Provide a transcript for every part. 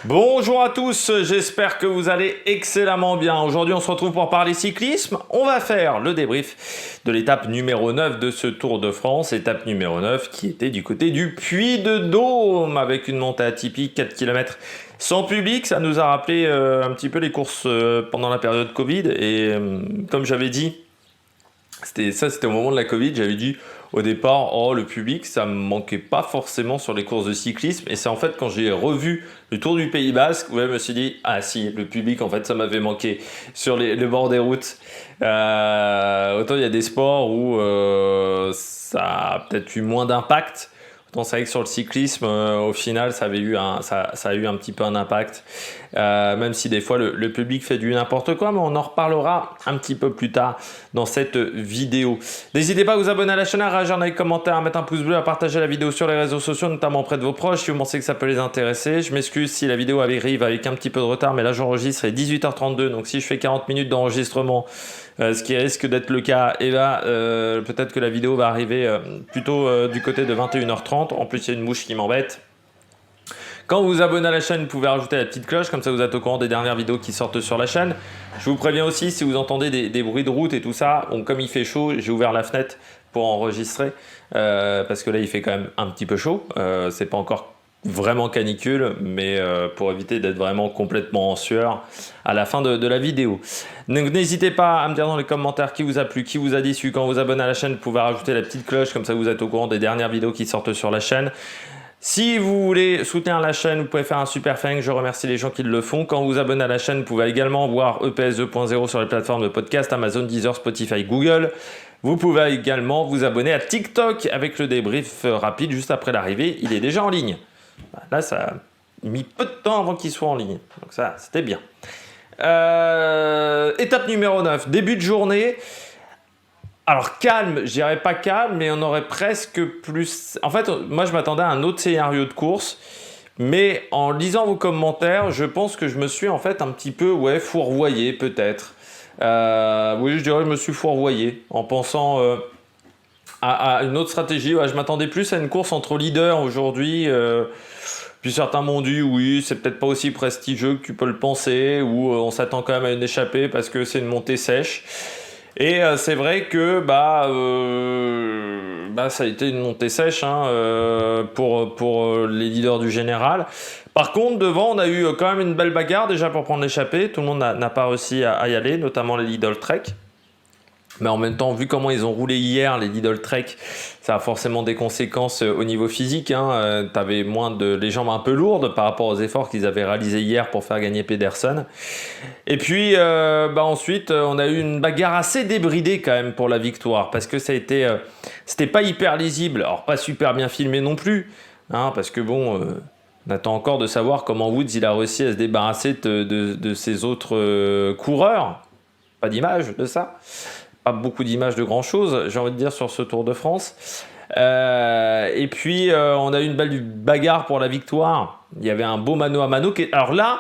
Bonjour à tous, j'espère que vous allez excellemment bien. Aujourd'hui on se retrouve pour parler cyclisme. On va faire le débrief de l'étape numéro 9 de ce Tour de France. Étape numéro 9 qui était du côté du Puy-de-Dôme avec une montée atypique, 4 km sans public. Ça nous a rappelé un petit peu les courses pendant la période Covid. Et comme j'avais dit, c'était au moment de la Covid, j'avais dit au départ, le public, ça me manquait pas forcément sur les courses de cyclisme. Et c'est en fait quand j'ai revu le Tour du Pays Basque où je me suis dit, ah si, le public, en fait, ça m'avait manqué sur le bord des routes. Autant il y a des sports où ça a peut-être eu moins d'impact. Autant c'est vrai que sur le cyclisme, au final, ça a eu un petit peu un impact. Même si des fois le public fait du n'importe quoi, mais on en reparlera un petit peu plus tard dans cette vidéo. N'hésitez pas à vous abonner à la chaîne, à réagir dans les commentaires, à mettre un pouce bleu, à partager la vidéo sur les réseaux sociaux, notamment auprès de vos proches, si vous pensez que ça peut les intéresser. Je m'excuse si la vidéo arrive avec un petit peu de retard, mais là j'enregistre à 18h32, donc si je fais 40 minutes d'enregistrement, ce qui risque d'être le cas, et là peut-être que la vidéo va arriver plutôt du côté de 21h30. En plus, il y a une mouche qui m'embête. Quand vous vous abonnez à la chaîne, vous pouvez rajouter la petite cloche, comme ça vous êtes au courant des dernières vidéos qui sortent sur la chaîne. Je vous préviens aussi, si vous entendez des bruits de route et tout ça, comme il fait chaud, j'ai ouvert la fenêtre pour enregistrer, parce que là il fait quand même un petit peu chaud. C'est pas encore vraiment canicule, mais pour éviter d'être vraiment complètement en sueur à la fin de la vidéo. Donc n'hésitez pas à me dire dans les commentaires qui vous a plu, qui vous a déçu. Quand vous abonnez à la chaîne, vous pouvez rajouter la petite cloche, comme ça vous êtes au courant des dernières vidéos qui sortent sur la chaîne. Si vous voulez soutenir la chaîne, vous pouvez faire un super thanks, je remercie les gens qui le font. Quand vous vous abonnez à la chaîne, vous pouvez également voir EPS 2.0 sur les plateformes de podcast, Amazon, Deezer, Spotify, Google. Vous pouvez également vous abonner à TikTok avec le débrief rapide juste après l'arrivée. Il est déjà en ligne. Là, ça a mis peu de temps avant qu'il soit en ligne. Donc ça, c'était bien. Étape numéro 9, début de journée. Alors calme, je dirais pas calme, mais on aurait presque plus... En fait, moi je m'attendais à un autre scénario de course, mais en lisant vos commentaires, je pense que je me suis en fait un petit peu fourvoyé peut-être. Oui, je dirais que je me suis fourvoyé en pensant à une autre stratégie. Je m'attendais plus à une course entre leaders aujourd'hui. Puis certains m'ont dit oui, c'est peut-être pas aussi prestigieux que tu peux le penser, ou on s'attend quand même à une échappée parce que c'est une montée sèche. Et c'est vrai que ça a été une montée sèche pour les leaders du général. Par contre, devant, on a eu quand même une belle bagarre déjà pour prendre l'échappée. Tout le monde n'a pas réussi à y aller, notamment les Lidl Trek. Mais en même temps, vu comment ils ont roulé hier, les Lidl Trek, ça a forcément des conséquences au niveau physique. T'avais les jambes un peu lourdes par rapport aux efforts qu'ils avaient réalisés hier pour faire gagner Pedersen. Et puis ensuite, on a eu une bagarre assez débridée quand même pour la victoire, parce que c'était pas hyper lisible, alors pas super bien filmé non plus, parce que on attend encore de savoir comment Woods il a réussi à se débarrasser de ses autres coureurs. Pas d'image de ça. Pas beaucoup d'images de grand chose, j'ai envie de dire, sur ce Tour de France. Et puis, on a eu une belle bagarre pour la victoire. Il y avait un beau mano à mano. Alors là,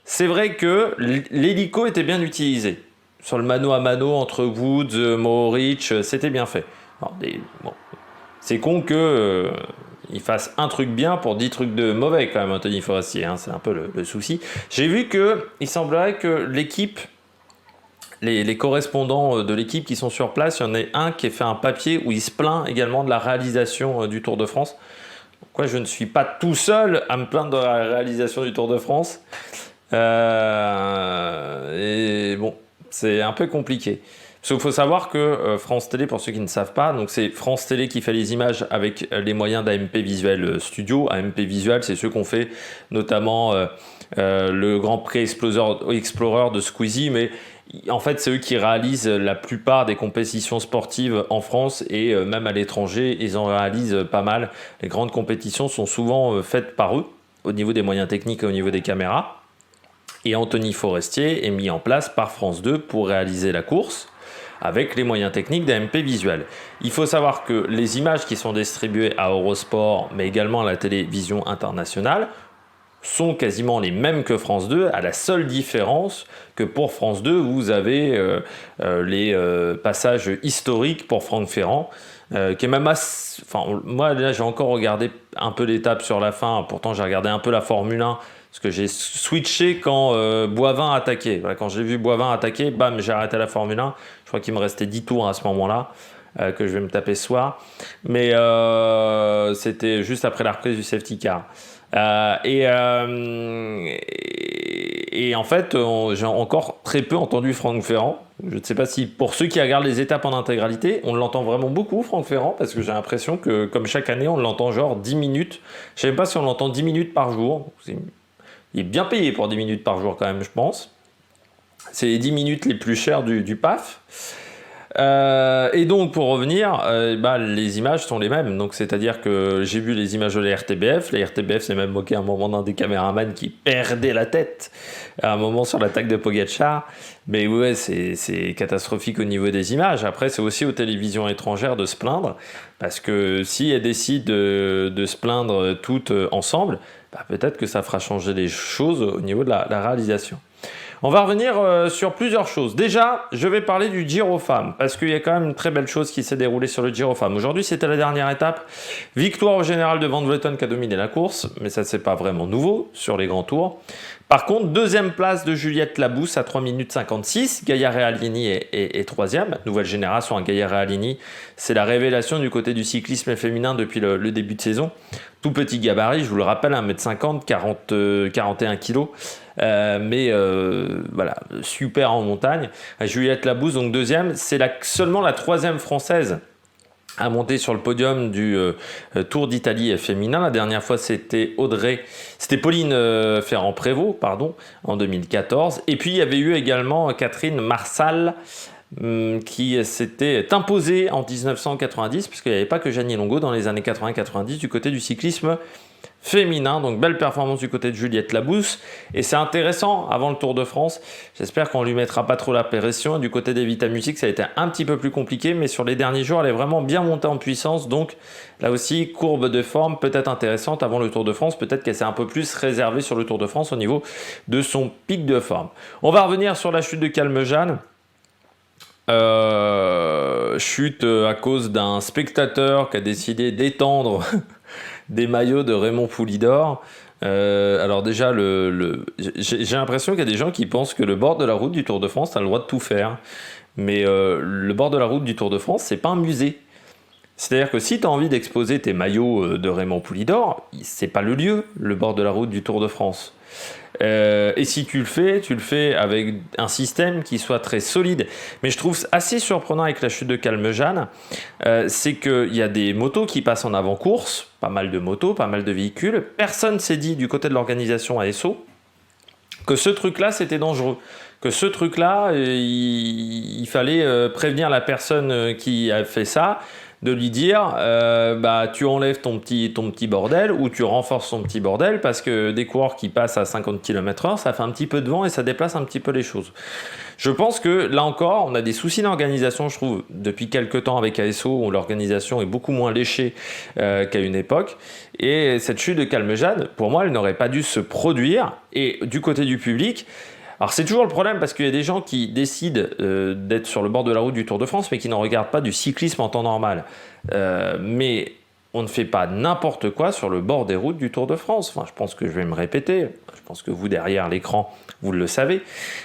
c'est vrai que l'hélico était bien utilisé. Sur le mano à mano entre Woods, Mohoric, c'était bien fait. Alors, c'est con que il fasse un truc bien pour 10 trucs de mauvais quand même, Anthony Forestier. C'est un peu le souci. J'ai vu qu'il semblerait que l'équipe... Les correspondants de l'équipe qui sont sur place, il y en a un qui a fait un papier où il se plaint également de la réalisation du Tour de France. Donc, je ne suis pas tout seul à me plaindre de la réalisation du Tour de France. Et bon, c'est un peu compliqué. Parce qu'il faut savoir que France Télé, pour ceux qui ne savent pas, donc c'est France Télé qui fait les images avec les moyens d'AMP Visual Studio. AMP Visual, c'est ceux qu'on fait notamment le Grand Prix Explorer de Squeezie, mais en fait, c'est eux qui réalisent la plupart des compétitions sportives en France et même à l'étranger, ils en réalisent pas mal. Les grandes compétitions sont souvent faites par eux, au niveau des moyens techniques et au niveau des caméras. Et Anthony Forestier est mis en place par France 2 pour réaliser la course avec les moyens techniques d'AMP Visual. Il faut savoir que les images qui sont distribuées à Eurosport, mais également à la télévision internationale, sont quasiment les mêmes que France 2, à la seule différence que pour France 2, vous avez les passages historiques pour Franck Ferrand, qui est même moi là j'ai encore regardé un peu l'étape sur la fin, pourtant j'ai regardé un peu la Formule 1 Parce que j'ai switché quand Boivin attaquait. Voilà, quand j'ai vu Boivin attaquer, bam, j'ai arrêté la Formule 1. Je crois qu'il me restait 10 tours à ce moment-là, que je vais me taper ce soir. Mais c'était juste après la reprise du safety car. Et en fait, j'ai encore très peu entendu Franck Ferrand. Je ne sais pas si, pour ceux qui regardent les étapes en intégralité, on l'entend vraiment beaucoup, Franck Ferrand, parce que j'ai l'impression que, comme chaque année, on l'entend genre 10 minutes. Je ne sais même pas si on l'entend 10 minutes par jour. Il est bien payé pour 10 minutes par jour quand même, je pense. C'est les 10 minutes les plus chères du PAF. Et donc pour revenir, les images sont les mêmes. Donc c'est-à-dire que j'ai vu les images de la RTBF. La RTBF s'est même moqué à un moment d'un des caméramans qui perdait la tête à un moment sur l'attaque de Pogacar. Mais ouais, c'est catastrophique au niveau des images. Après, c'est aussi aux télévisions étrangères de se plaindre, parce que si elles décident de se plaindre toutes ensemble, peut-être que ça fera changer les choses au niveau de la réalisation. On va revenir sur plusieurs choses. Déjà, je vais parler du Giro Femmes, parce qu'il y a quand même une très belle chose qui s'est déroulée sur le Giro Femmes. Aujourd'hui, c'était la dernière étape. Victoire au général de Van Vleuten qui a dominé la course, mais ça, c'est pas vraiment nouveau sur les grands tours. Par contre, deuxième place de Juliette Labousse à 3 minutes 56. Gaia Realini est troisième. Nouvelle génération, Gaia Realini, c'est la révélation du côté du cyclisme féminin depuis le début de saison. Tout petit gabarit, je vous le rappelle, 1m50, 41 kg. Voilà, super en montagne. Juliette Labousse, donc deuxième. C'est seulement la troisième française à monter sur le podium du Tour d'Italie féminin. La dernière fois, c'était Pauline Ferrand-Prévôt, en 2014. Et puis, il y avait eu également Catherine Marsal, qui s'était imposée en 1990, puisqu'il n'y avait pas que Jeannie Longo dans les années 80-90 du côté du cyclisme féminin. Donc belle performance du côté de Juliette Labousse, et c'est intéressant avant le Tour de France. J'espère qu'on lui mettra pas trop la pression. Du côté des Vitamusic, ça a été un petit peu plus compliqué, mais sur les derniers jours, elle est vraiment bien montée en puissance. Donc là aussi, courbe de forme peut-être intéressante avant le Tour de France. Peut-être qu'elle s'est un peu plus réservée sur le Tour de France au niveau de son pic de forme. On va revenir sur la chute de Calmejane. Chute à cause d'un spectateur qui a décidé d'étendre des maillots de Raymond Poulidor. Alors déjà, j'ai l'impression qu'il y a des gens qui pensent que le bord de la route du Tour de France a le droit de tout faire. Mais le bord de la route du Tour de France, c'est pas un musée. C'est-à-dire que si tu as envie d'exposer tes maillots de Raymond Poulidor, c'est pas le lieu, le bord de la route du Tour de France. Et si tu le fais avec un système qui soit très solide. Mais je trouve assez surprenant avec la chute de Calmejane, c'est qu'il y a des motos qui passent en avant-course, pas mal de motos, pas mal de véhicules. Personne s'est dit du côté de l'organisation ASO que ce truc-là c'était dangereux, que ce truc-là il fallait prévenir la personne qui a fait ça, de lui dire tu enlèves ton petit bordel, ou tu renforces ton petit bordel, parce que des coureurs qui passent à 50 km/h, ça fait un petit peu de vent et ça déplace un petit peu les choses. Je pense que là encore, on a des soucis d'organisation, je trouve, depuis quelques temps avec ASO, où l'organisation est beaucoup moins léchée qu'à une époque. Et cette chute de Calmejane, pour moi, elle n'aurait pas dû se produire. Et du côté du public, alors c'est toujours le problème, parce qu'il y a des gens qui décident d'être sur le bord de la route du Tour de France, mais qui n'en regardent pas du cyclisme en temps normal. Mais on ne fait pas n'importe quoi sur le bord des routes du Tour de France. Enfin, je pense que je vais me répéter. Je pense que vous, derrière l'écran, vous le savez.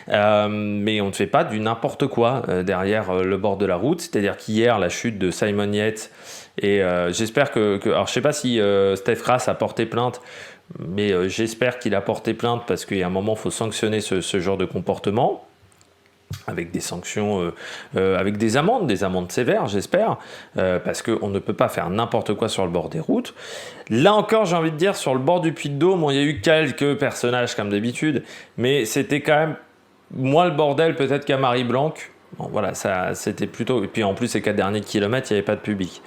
Mais on ne fait pas du n'importe quoi derrière le bord de la route. C'est-à-dire qu'hier, la chute de Simon Yates, et j'espère que... Alors, je ne sais pas si Steph Rass a porté plainte, mais j'espère qu'il a porté plainte, parce qu'il y a un moment, il faut sanctionner ce genre de comportement, avec des sanctions, avec des amendes sévères, j'espère, parce qu'on ne peut pas faire n'importe quoi sur le bord des routes. Là encore, j'ai envie de dire, sur le bord du Puy-de-Dôme, il y a eu quelques personnages comme d'habitude, mais c'était quand même moins le bordel peut-être qu'à Marie-Blanc. Bon, voilà, ça, c'était plutôt... Et puis en plus, ces 4 derniers kilomètres, il n'y avait pas de public.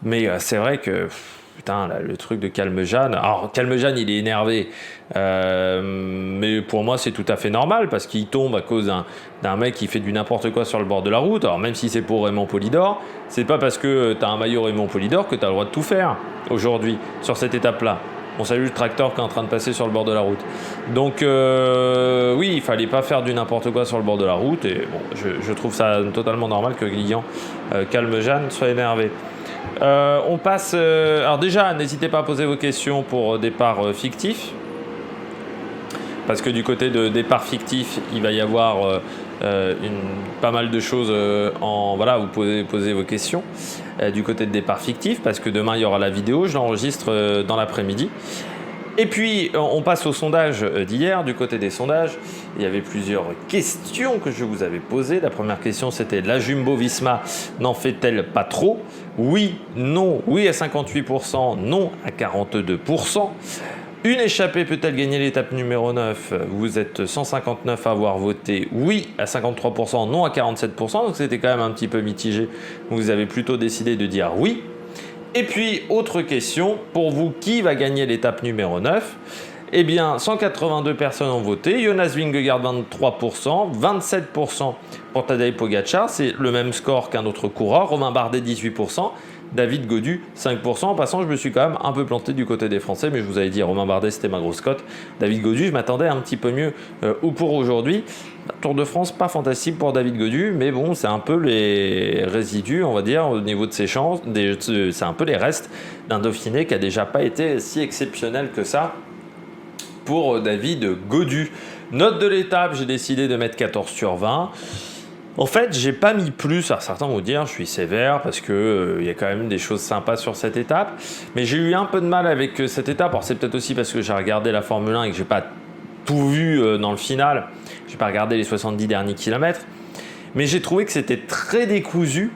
Mais c'est vrai que... Putain, là, le truc de Calmejane. Alors, Calmejane, il est énervé. Mais pour moi, c'est tout à fait normal, parce qu'il tombe à cause d'un mec qui fait du n'importe quoi sur le bord de la route. Alors, même si c'est pour Raymond Poulidor, c'est pas parce que t'as un maillot Raymond Poulidor que t'as le droit de tout faire aujourd'hui, sur cette étape-là. On salue le tracteur qui est en train de passer sur le bord de la route. Donc, oui, il fallait pas faire du n'importe quoi sur le bord de la route. Et bon, je trouve ça totalement normal que Guillaume Calmejane soit énervé. On passe... alors déjà, n'hésitez pas à poser vos questions pour départ fictif. parce que du côté de départ fictif, il va y avoir pas mal de choses voilà, vous pouvez poser vos questions du côté de départ fictif, parce que demain il y aura la vidéo, je l'enregistre dans l'après-midi. Et puis, on passe au sondage d'hier. Du côté des sondages, il y avait plusieurs questions que je vous avais posées. La première question, c'était: la Jumbo-Visma n'en fait-elle pas trop? Oui, non. Oui à 58%, non à 42%. Une échappée peut-elle gagner l'étape numéro 9? Vous êtes 159 à avoir voté oui à 53%, non à 47%. Donc c'était quand même un petit peu mitigé. Vous avez plutôt décidé de dire oui. Et puis, autre question, pour vous, qui va gagner l'étape numéro 9? Eh bien, 182 personnes ont voté, Jonas Vingegaard 23%, 27% pour Tadej Pogacar, c'est le même score qu'un autre coureur, Romain Bardet 18%, David Gaudu 5%. En passant, je me suis quand même un peu planté du côté des Français, mais je vous avais dit, Romain Bardet c'était ma grosse cote, David Gaudu, je m'attendais un petit peu mieux ou pour aujourd'hui. Tour de France, pas fantastique pour David Gaudu, mais bon, c'est un peu les résidus, on va dire, au niveau de ses chances, c'est un peu les restes d'un Dauphiné qui a déjà pas été si exceptionnel que ça pour David Gaudu. Note de l'étape, j'ai décidé de mettre 14 sur 20. En fait, j'ai pas mis plus. Alors certains vont dire, je suis sévère parce que y a quand même des choses sympas sur cette étape, mais j'ai eu un peu de mal avec cette étape. Alors c'est peut-être aussi parce que j'ai regardé la Formule 1 et que j'ai pas tout vu dans le final. J'ai pas regardé les 70 derniers kilomètres, mais j'ai trouvé que c'était très décousu,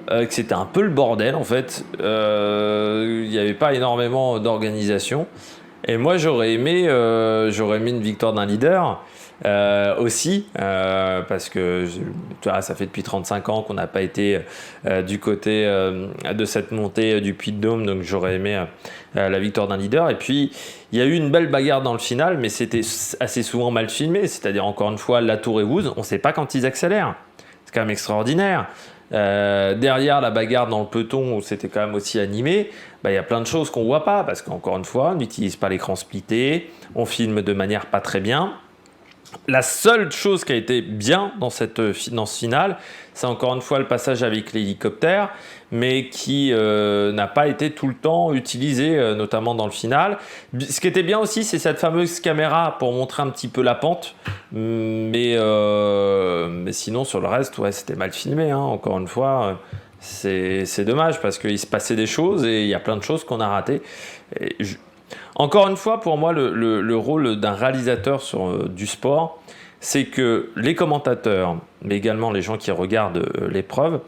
que c'était un peu le bordel en fait. Il n'y avait pas énormément d'organisation. Et moi j'aurais aimé une victoire d'un leader aussi, parce que tu vois, ça fait depuis 35 ans qu'on n'a pas été du côté de cette montée du Puy-de-Dôme, donc j'aurais aimé la victoire d'un leader. Et puis il y a eu une belle bagarre dans le final, mais c'était assez souvent mal filmé, c'est-à-dire encore une fois Latour et Woods, on ne sait pas quand ils accélèrent, c'est quand même extraordinaire. Derrière la bagarre dans le peloton où c'était quand même aussi animé, il y a plein de choses qu'on voit pas parce qu'encore une fois on n'utilise pas l'écran splitté, on filme de manière pas très bien. La seule chose qui a été bien dans ce final, c'est encore une fois le passage avec l'hélicoptère, mais qui n'a pas été tout le temps utilisé, notamment dans le final. Ce qui était bien aussi, c'est cette fameuse caméra pour montrer un petit peu la pente, mais sinon sur le reste, ouais, c'était mal filmé, hein. Encore une fois, c'est dommage parce qu'il se passait des choses et il y a plein de choses qu'on a ratées. Encore une fois, pour moi, le rôle d'un réalisateur du sport, c'est que les commentateurs, mais également les gens qui regardent l'épreuve,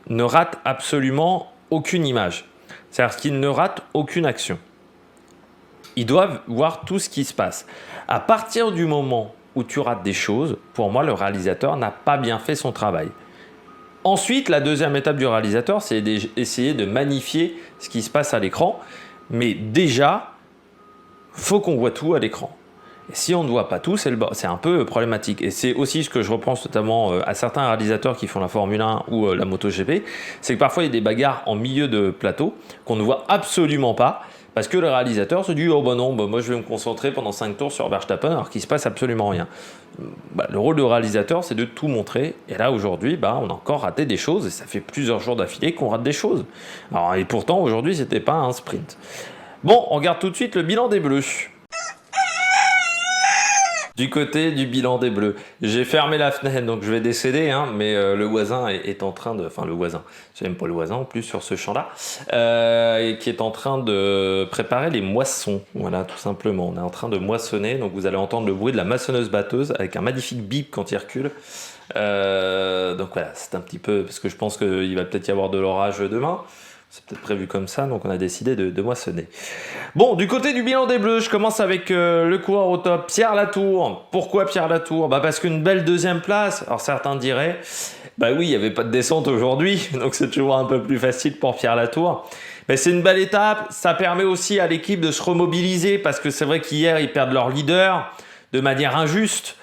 ne ratent absolument aucune image. C'est-à-dire qu'ils ne ratent aucune action. Ils doivent voir tout ce qui se passe. À partir du moment où tu rates des choses, pour moi, le réalisateur n'a pas bien fait son travail. Ensuite, la deuxième étape du réalisateur, c'est d'essayer de magnifier ce qui se passe à l'écran. Mais déjà, faut qu'on voit tout à l'écran. Et si on ne voit pas tout, c'est un peu problématique. Et c'est aussi ce que je repense notamment à certains réalisateurs qui font la Formule 1 ou la MotoGP, c'est que parfois il y a des bagarres en milieu de plateau qu'on ne voit absolument pas, parce que le réalisateur se dit « Oh bah non, moi je vais me concentrer pendant 5 tours sur Verstappen alors qu'il ne se passe absolument rien ». Le rôle du réalisateur, c'est de tout montrer. Et là, aujourd'hui, on a encore raté des choses, et ça fait plusieurs jours d'affilée qu'on rate des choses. Alors, et pourtant, aujourd'hui, c'était pas un sprint. Bon, on regarde tout de suite le bilan des Bleus. Du côté du bilan des Bleus, j'ai fermé la fenêtre, donc je vais décéder, hein, mais le voisin est en train de... Enfin, le voisin, j'aime pas le voisin en plus sur ce champ-là, et qui est en train de préparer les moissons. Voilà, tout simplement. On est en train de moissonner, donc vous allez entendre le bruit de la maçonneuse-batteuse avec un magnifique bip quand il recule. Donc voilà, c'est un petit peu... Parce que je pense qu'il va peut-être y avoir de l'orage demain. C'est peut-être prévu comme ça, donc on a décidé de moissonner. Bon, du côté du bilan des Bleus, je commence avec le coureur au top, Pierre Latour. Pourquoi Pierre Latour ? Parce qu'une belle deuxième place. Alors certains diraient, oui, il n'y avait pas de descente aujourd'hui, donc c'est toujours un peu plus facile pour Pierre Latour. Mais c'est une belle étape, ça permet aussi à l'équipe de se remobiliser, parce que c'est vrai qu'hier, ils perdent leur leader de manière injuste.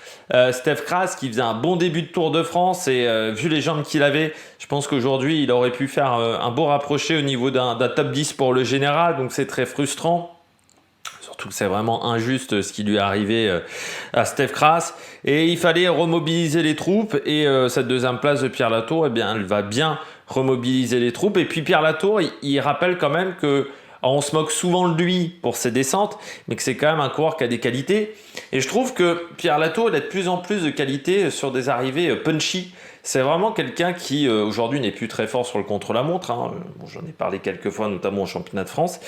Steph Kras qui faisait un bon début de Tour de France et vu les jambes qu'il avait, je pense qu'aujourd'hui il aurait pu faire un beau rapproché au niveau d'un top 10 pour le général, donc c'est très frustrant. Surtout que c'est vraiment injuste ce qui lui est arrivé à Steph Kras, et il fallait remobiliser les troupes, et cette deuxième place de Pierre Latour, elle va bien remobiliser les troupes. Et puis Pierre Latour, il rappelle quand même que Alors, on se moque souvent de lui pour ses descentes, mais que c'est quand même un coureur qui a des qualités. Et je trouve que Pierre Latour, il a de plus en plus de qualités sur des arrivées punchy. C'est vraiment quelqu'un qui, aujourd'hui, n'est plus très fort sur le contre-la-montre. Hein. Bon, j'en ai parlé quelques fois, notamment au championnat de France.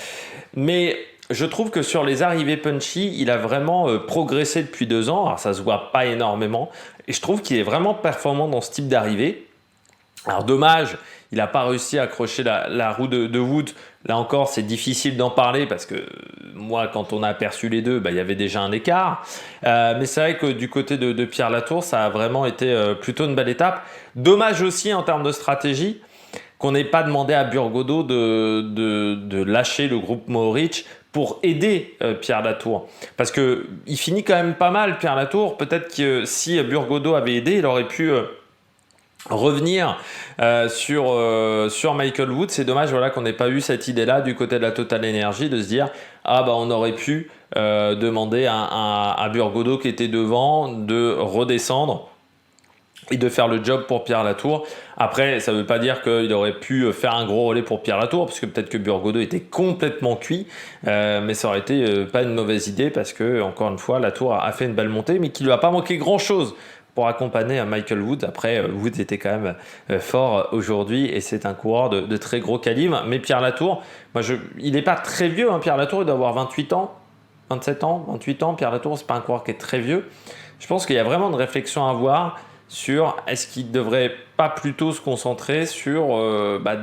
Mais je trouve que sur les arrivées punchy, il a vraiment progressé depuis 2 ans. Alors, ça se voit pas énormément. Et je trouve qu'il est vraiment performant dans ce type d'arrivée. Alors dommage, il n'a pas réussi à accrocher la roue de Wood. Là encore, c'est difficile d'en parler parce que moi, quand on a aperçu les deux, il y avait déjà un écart. Mais c'est vrai que du côté de Pierre Latour, ça a vraiment été plutôt une belle étape. Dommage aussi en termes de stratégie qu'on n'ait pas demandé à Burgodeau de lâcher le groupe Mohoric pour aider Pierre Latour. Parce qu'il finit quand même pas mal, Pierre Latour. Peut-être que si Burgodeau avait aidé, il aurait pu revenir sur Michael Woods. C'est dommage qu'on n'ait pas eu cette idée-là du côté de la Total Energy de se dire on aurait pu demander à Burgodeau qui était devant de redescendre et de faire le job pour Pierre Latour. Après, ça ne veut pas dire qu'il aurait pu faire un gros relais pour Pierre Latour, parce que peut-être que Burgodeau était complètement cuit, mais ça aurait été pas une mauvaise idée, parce que, encore une fois, Latour a fait une belle montée, mais qu'il ne lui a pas manqué grand-chose pour accompagner Michael Woods. Après, Woods était quand même fort aujourd'hui, et c'est un coureur de très gros calibre. Mais Pierre Latour, il n'est pas très vieux, Pierre Latour, il doit avoir 28 ans, 27 ans, 28 ans. Pierre Latour, c'est pas un coureur qui est très vieux. Je pense qu'il y a vraiment une réflexion à avoir sur est-ce qu'il ne devrait pas plutôt se concentrer sur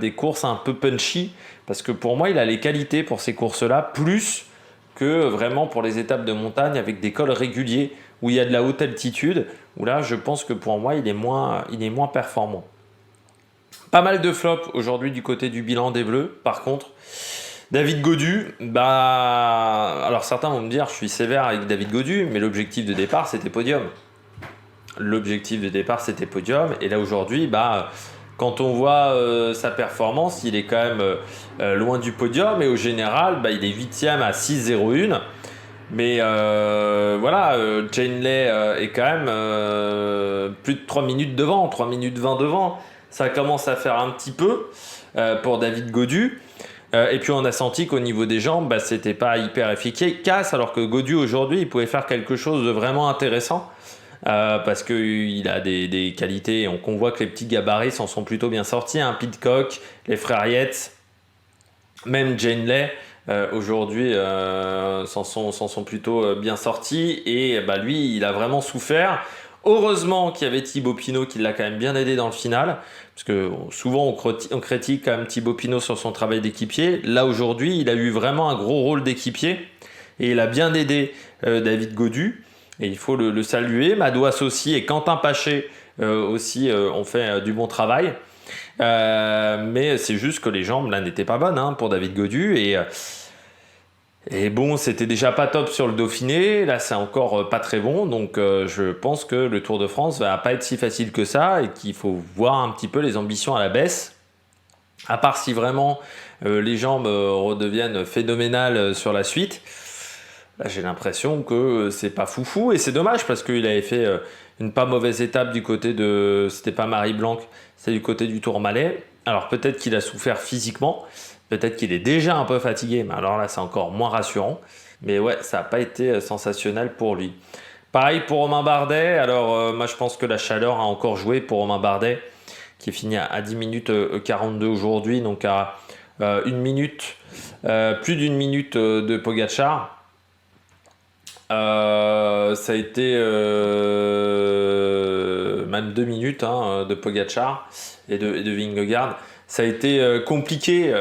des courses un peu punchy, parce que pour moi il a les qualités pour ces courses-là, plus que vraiment pour les étapes de montagne avec des cols réguliers où il y a de la haute altitude, où là je pense que pour moi il est moins performant. Pas mal de flops aujourd'hui du côté du bilan des Bleus. Par contre, David Gaudu, alors certains vont me dire je suis sévère avec David Gaudu, mais l'objectif de départ c'était podium. L'objectif de départ c'était podium, et là aujourd'hui quand on voit sa performance, il est quand même loin du podium, et au général il est 8ème à 6,01, mais Jane Lay est quand même plus de 3 minutes devant, 3 minutes 20 devant. Ça commence à faire un petit peu pour David Gaudu. Et puis on a senti qu'au niveau des jambes, c'était pas hyper efficace, alors que Gaudu aujourd'hui il pouvait faire quelque chose de vraiment intéressant. Parce qu'il a des qualités, on voit que les petits gabarits s'en sont plutôt bien sortis, Pidcock, les frères Yates, même Jane Lay aujourd'hui s'en sont plutôt bien sortis, et lui il a vraiment souffert. Heureusement qu'il y avait Thibaut Pinot qui l'a quand même bien aidé dans le final, parce que souvent on critique quand même Thibaut Pinot sur son travail d'équipier. Là aujourd'hui il a eu vraiment un gros rôle d'équipier, et il a bien aidé David Gaudu. Et il faut le saluer. Madouas aussi et Quentin Paché aussi ont fait du bon travail. Mais c'est juste que les jambes là n'étaient pas bonnes pour David Gaudu. Et bon, c'était déjà pas top sur le Dauphiné. Là, c'est encore pas très bon. Donc, je pense que le Tour de France va pas être si facile que ça, et qu'il faut voir un petit peu les ambitions à la baisse. À part si vraiment les jambes redeviennent phénoménales sur la suite. Là, j'ai l'impression que c'est pas foufou, et c'est dommage parce qu'il avait fait une pas mauvaise étape du côté de... C'était pas Marie-Blanque, c'était du côté du Tourmalet. Alors peut-être qu'il a souffert physiquement, peut-être qu'il est déjà un peu fatigué, mais alors là c'est encore moins rassurant. Mais ouais, ça n'a pas été sensationnel pour lui. Pareil pour Romain Bardet. Alors moi je pense que la chaleur a encore joué pour Romain Bardet, qui est fini à 10 minutes 42 aujourd'hui, donc à plus d'une minute de Pogacar. Ça a été même 2 minutes de Pogacar et de Vingegaard. Ça a été compliqué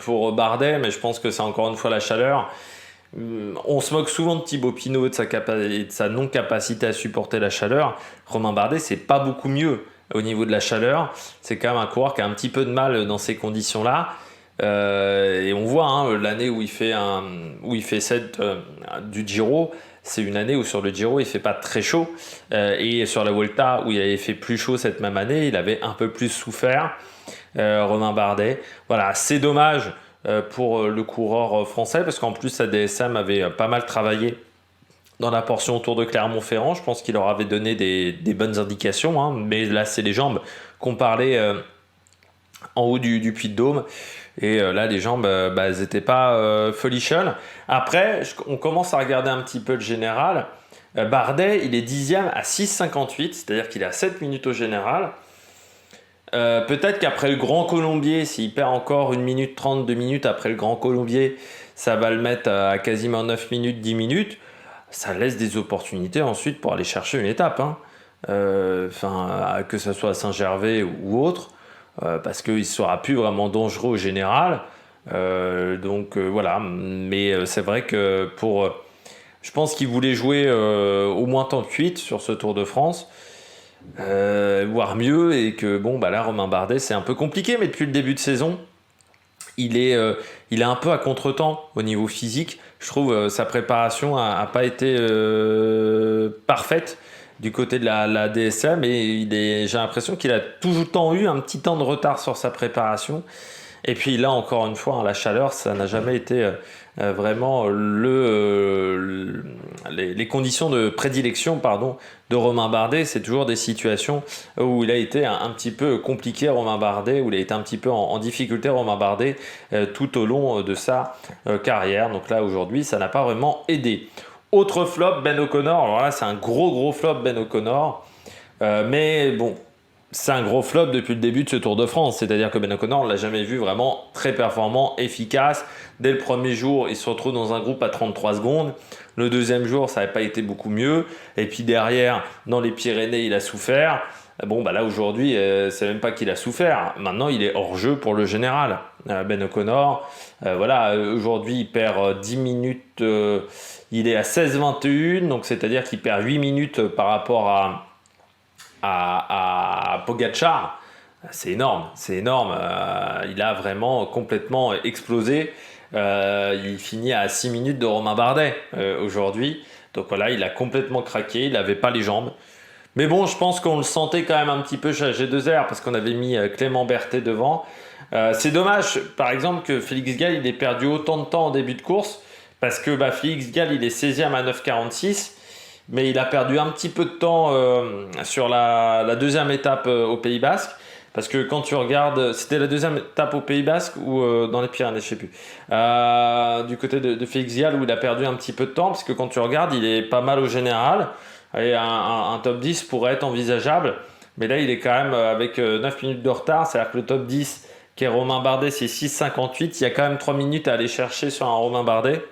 pour Bardet, mais je pense que c'est encore une fois la chaleur. On se moque souvent de Thibaut Pinot et de sa non-capacité à supporter la chaleur. Romain Bardet, c'est pas beaucoup mieux au niveau de la chaleur. C'est quand même un coureur qui a un petit peu de mal dans ces conditions-là. Et on voit l'année où il fait 7 du Giro, c'est une année où sur le Giro il fait pas très chaud, et sur la Vuelta où il avait fait plus chaud cette même année, il avait un peu plus souffert. Romain Bardet, voilà, c'est dommage pour le coureur français, parce qu'en plus sa DSM avait pas mal travaillé dans la portion autour de Clermont-Ferrand. Je pense qu'il leur avait donné des bonnes indications, mais là c'est les jambes qu'on parlait en haut du Puy-de-Dôme. Et là, les jambes, elles n'étaient pas folichonnes. Après, on commence à regarder un petit peu le général. Bardet, il est 10e à 6,58, c'est-à-dire qu'il est à 7 minutes au général. Peut-être qu'après le Grand Colombier, s'il perd encore 1 minute 30, 2 minutes après le Grand Colombier, ça va le mettre à quasiment 9 minutes, 10 minutes. Ça laisse des opportunités ensuite pour aller chercher une étape, hein. Que ce soit à Saint-Gervais ou autre, parce qu'il ne sera plus vraiment dangereux au général. Voilà. Mais c'est vrai que je pense qu'il voulait jouer au moins temps de cuite sur ce Tour de France. Voire mieux, et que là Romain Bardet c'est un peu compliqué, mais depuis le début de saison il est un peu à contretemps au niveau physique. Je trouve sa préparation a pas été parfaite du côté de la DSM, et j'ai l'impression qu'il a tout le temps eu un petit temps de retard sur sa préparation. Et puis là, encore une fois, la chaleur, ça n'a jamais été vraiment les conditions de prédilection, de Romain Bardet. C'est toujours des situations où il a été un petit peu compliqué, Romain Bardet, où il a été un petit peu en difficulté, Romain Bardet, tout au long de sa carrière. Donc là, aujourd'hui, ça n'a pas vraiment aidé. Autre flop, Ben O'Connor. Alors là, c'est un gros flop, Ben O'Connor. Mais bon, c'est un gros flop depuis le début de ce Tour de France. C'est-à-dire que Ben O'Connor, on ne l'a jamais vu vraiment très performant, efficace. Dès le premier jour, il se retrouve dans un groupe à 33 secondes. Le deuxième jour, ça n'avait pas été beaucoup mieux. Et puis derrière, dans les Pyrénées, il a souffert. Là aujourd'hui, c'est même pas qu'il a souffert. Maintenant, il est hors jeu pour le général. Ben O'Connor, aujourd'hui, il perd 10 minutes. Il est à 16,21. Donc, c'est-à-dire qu'il perd 8 minutes par rapport à Pogačar. C'est énorme. Il a vraiment complètement explosé. Il finit à 6 minutes de Romain Bardet aujourd'hui. Donc voilà, il a complètement craqué. Il n'avait pas les jambes. Mais bon, je pense qu'on le sentait quand même un petit peu chez G2R, parce qu'on avait mis Clément Berthet devant. C'est dommage, par exemple, que Félix Gall il ait perdu autant de temps en début de course, parce que Félix Gall il est 16e à 9,46, mais il a perdu un petit peu de temps sur la deuxième étape au Pays Basque. Parce que quand tu regardes, c'était la deuxième étape au Pays Basque ou dans les Pyrénées, je ne sais plus. Du côté de Félix Gall, où il a perdu un petit peu de temps, parce que quand tu regardes, il est pas mal au général. Et un top 10 pourrait être envisageable. Mais là, il est quand même avec 9 minutes de retard. C'est-à-dire que le top 10, qui est Romain Bardet, c'est 6,58. Il y a quand même 3 minutes à aller chercher sur un Romain Bardet.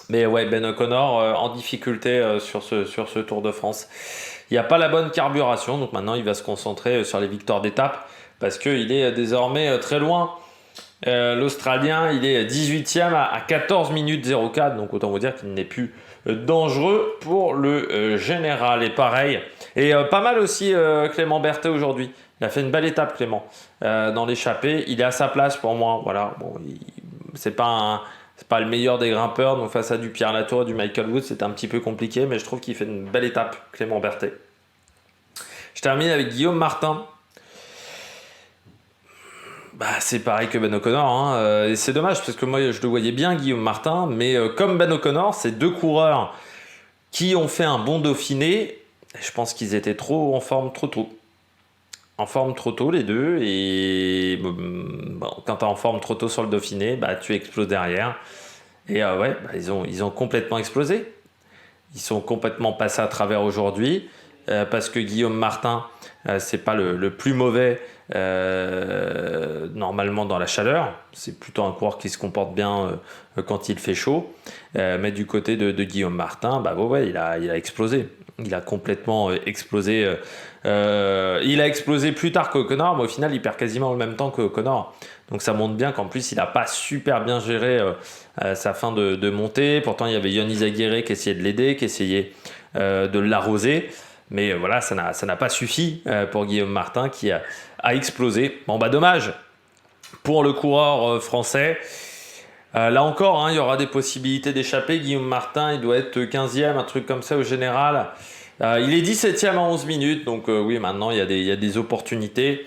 Mais ouais, Ben O'Connor en difficulté sur ce Tour de France. Il n'y a pas la bonne carburation, donc maintenant il va se concentrer sur les victoires d'étape, parce qu'il est désormais très loin. L'Australien, il est 18e à 14 minutes 04, donc autant vous dire qu'il n'est plus dangereux pour le général. Et pareil, et pas mal aussi Clément Berthet aujourd'hui. Il a fait une belle étape, Clément, dans l'échappée. Il est à sa place pour moi. Voilà, c'est pas le meilleur des grimpeurs, donc face à du Pierre Latour et du Michael Woods, c'était un petit peu compliqué, mais je trouve qu'il fait une belle étape, Clément Berthet. Je termine avec Guillaume Martin. C'est pareil que Ben O'Connor, hein. Et c'est dommage, parce que moi je le voyais bien, Guillaume Martin, mais comme Ben O'Connor, c'est deux coureurs qui ont fait un bon Dauphiné. Je pense qu'ils étaient trop en forme trop tôt. En forme trop tôt les deux, et quand tu es en forme trop tôt sur le Dauphiné, tu exploses derrière. Et ils ont complètement explosé. Ils sont complètement passés à travers aujourd'hui, parce que Guillaume Martin, c'est pas le plus mauvais normalement dans la chaleur. C'est plutôt un coureur qui se comporte bien quand il fait chaud. Mais du côté de Guillaume Martin, il a explosé. Il a complètement explosé. Il a explosé plus tard qu'O'Connor, mais au final, il perd quasiment en même temps qu'O'Connor. Donc ça montre bien qu'en plus, il n'a pas super bien géré sa fin de montée. Pourtant, il y avait Yannis Aguirre qui essayait de l'aider, qui essayait de l'arroser. Mais voilà, ça n'a pas suffi pour Guillaume Martin qui a explosé. Dommage pour le coureur français. Là encore, il y aura des possibilités d'échapper. Guillaume Martin, il doit être 15e, un truc comme ça au général. Il est 17e à 11 minutes, donc oui, maintenant il y a des opportunités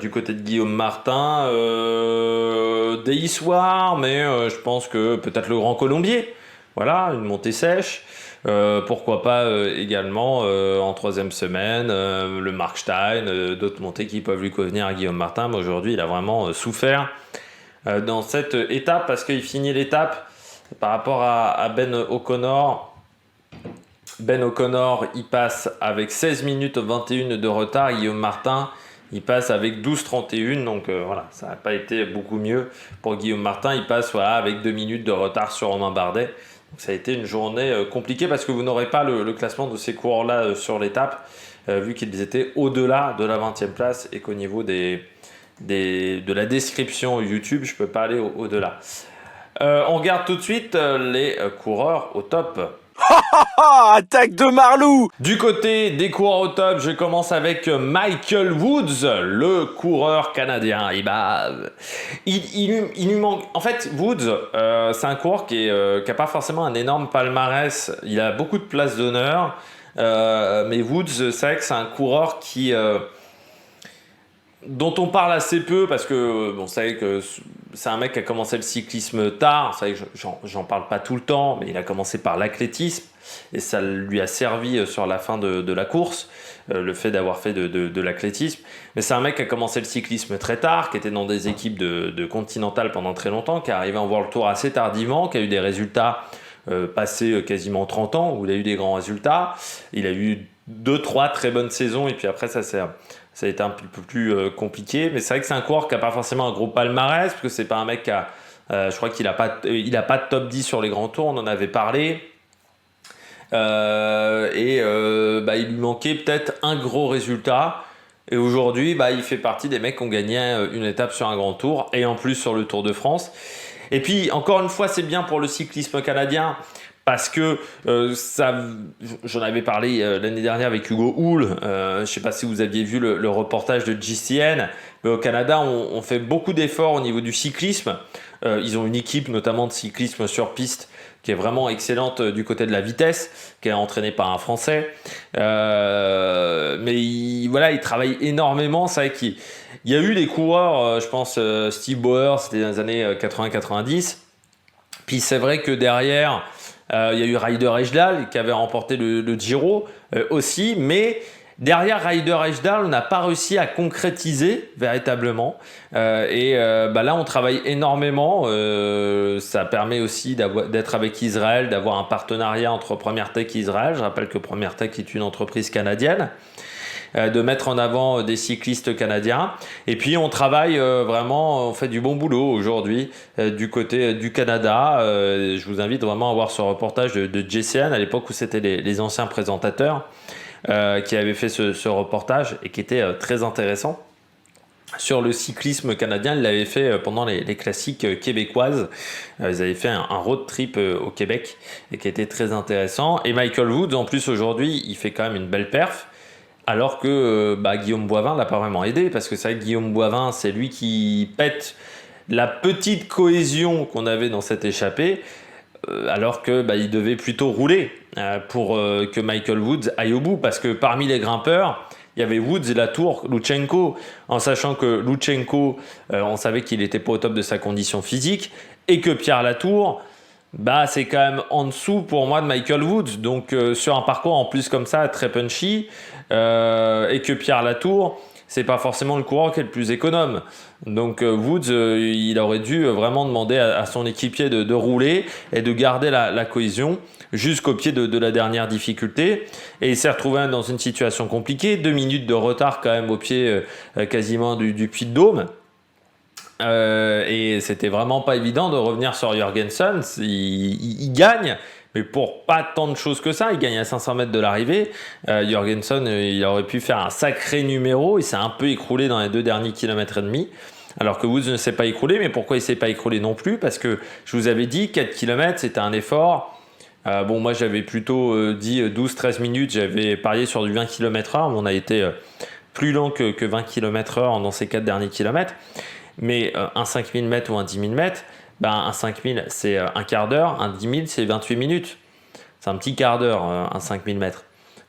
du côté de Guillaume Martin. Des hissoires, mais je pense que peut-être le Grand Colombier. Voilà, une montée sèche. Pourquoi pas également en troisième semaine, le Markstein, d'autres montées qui peuvent lui convenir à Guillaume Martin. Mais aujourd'hui, il a vraiment souffert dans cette étape parce qu'il finit l'étape par rapport à Ben O'Connor. Ben O'Connor, il passe avec 16 minutes 21 de retard. Guillaume Martin, il passe avec 12,31. Donc voilà, ça n'a pas été beaucoup mieux pour Guillaume Martin. Il passe avec 2 minutes de retard sur Romain Bardet. Donc, ça a été une journée compliquée parce que vous n'aurez pas le classement de ces coureurs-là sur l'étape, vu qu'ils étaient au-delà de la 20e place et qu'au niveau de la description YouTube, je ne peux pas aller au-delà. On regarde tout de suite les coureurs au top. Attaque de Marlou! Du côté des coureurs au top, je commence avec Michael Woods, le coureur canadien. Et il lui manque. En fait, Woods, c'est un coureur qui a pas forcément un énorme palmarès. Il a beaucoup de places d'honneur, mais Woods, c'est vrai que c'est un coureur dont on parle assez peu parce que bon, c'est vrai que c'est un mec qui a commencé le cyclisme tard. C'est vrai que j'en parle pas tout le temps, mais il a commencé par l'athlétisme et ça lui a servi sur la fin de la course, le fait d'avoir fait de l'athlétisme. Mais c'est un mec qui a commencé le cyclisme très tard, qui était dans des équipes de Continental pendant très longtemps, qui est arrivé en World Tour assez tardivement, qui a eu des résultats passés quasiment 30 ans, où il a eu des grands résultats. Il a eu 2-3 très bonnes saisons et puis après ça a été un peu plus compliqué, mais c'est vrai que c'est un coureur qui n'a pas forcément un gros palmarès, parce que c'est pas un mec qui a, je crois qu'il n'a pas de top 10 sur les grands tours, on en avait parlé, il lui manquait peut-être un gros résultat, et aujourd'hui il fait partie des mecs qui ont gagné une étape sur un grand tour, et en plus sur le Tour de France. Et puis encore une fois, c'est bien pour le cyclisme canadien, parce que j'en avais parlé l'année dernière avec Hugo Hull. Je ne sais pas si vous aviez vu le reportage de GCN, mais au Canada, on fait beaucoup d'efforts au niveau du cyclisme. Ils ont une équipe notamment de cyclisme sur piste qui est vraiment excellente du côté de la vitesse, qui est entraînée par un Français. Mais ils travaillent énormément. C'est vrai qu'il y a eu des coureurs, je pense Steve Bauer, c'était dans les années 80-90. Puis c'est vrai que derrière... il y a eu Ryder Hesjedal qui avait remporté le Giro aussi, mais derrière Ryder Hesjedal, on n'a pas réussi à concrétiser véritablement. Là, on travaille énormément. Ça permet aussi d'être avec Israël, d'avoir un partenariat entre Première Tech et Israël. Je rappelle que Première Tech est une entreprise canadienne. De mettre en avant des cyclistes canadiens. Et puis on travaille vraiment, on fait du bon boulot aujourd'hui du côté du Canada. Je vous invite vraiment à voir ce reportage de JCN à l'époque où c'était les anciens présentateurs qui avaient fait ce reportage et qui était très intéressant. Sur le cyclisme canadien, ils l'avaient fait pendant les classiques québécoises. Ils avaient fait un road trip au Québec et qui était très intéressant. Et Michael Woods, en plus aujourd'hui, il fait quand même une belle perf. Alors que Guillaume Boivin l'a pas vraiment aidé, parce que c'est vrai que Guillaume Boivin, c'est lui qui pète la petite cohésion qu'on avait dans cette échappée, alors que il devait plutôt rouler pour que Michael Woods aille au bout, parce que parmi les grimpeurs, il y avait Woods, Latour, Lutsenko, en sachant que Lutsenko, on savait qu'il n'était pas au top de sa condition physique, et que Pierre Latour, c'est quand même en dessous pour moi de Michael Woods. Donc sur un parcours en plus comme ça, très punchy, et que Pierre Latour, c'est pas forcément le coureur qui est le plus économe. Donc Woods, il aurait dû vraiment demander à son équipier de rouler et de garder la cohésion jusqu'au pied de la dernière difficulté. Et il s'est retrouvé dans une situation compliquée, 2 minutes de retard quand même au pied quasiment du Puy de Dôme. Et c'était vraiment pas évident de revenir sur Jorgensen. Il gagne, mais pour pas tant de choses que ça. Il gagne à 500 mètres de l'arrivée. Jorgensen, il aurait pu faire un sacré numéro. Il s'est un peu écroulé dans les 2 derniers kilomètres et demi. Alors que Woods ne s'est pas écroulé. Mais pourquoi il ne s'est pas écroulé non plus? Parce que je vous avais dit 4 km, c'était un effort. Moi j'avais plutôt dit 12-13 minutes. J'avais parié sur du 20 km/h. Mais on a été plus lent que 20 km/h dans ces 4 derniers kilomètres. Mais un 5000 mètres ou un 10 000 mètres, un 5000 c'est un quart d'heure, un 10 000 c'est 28 minutes. C'est un petit quart d'heure, un 5000 mètres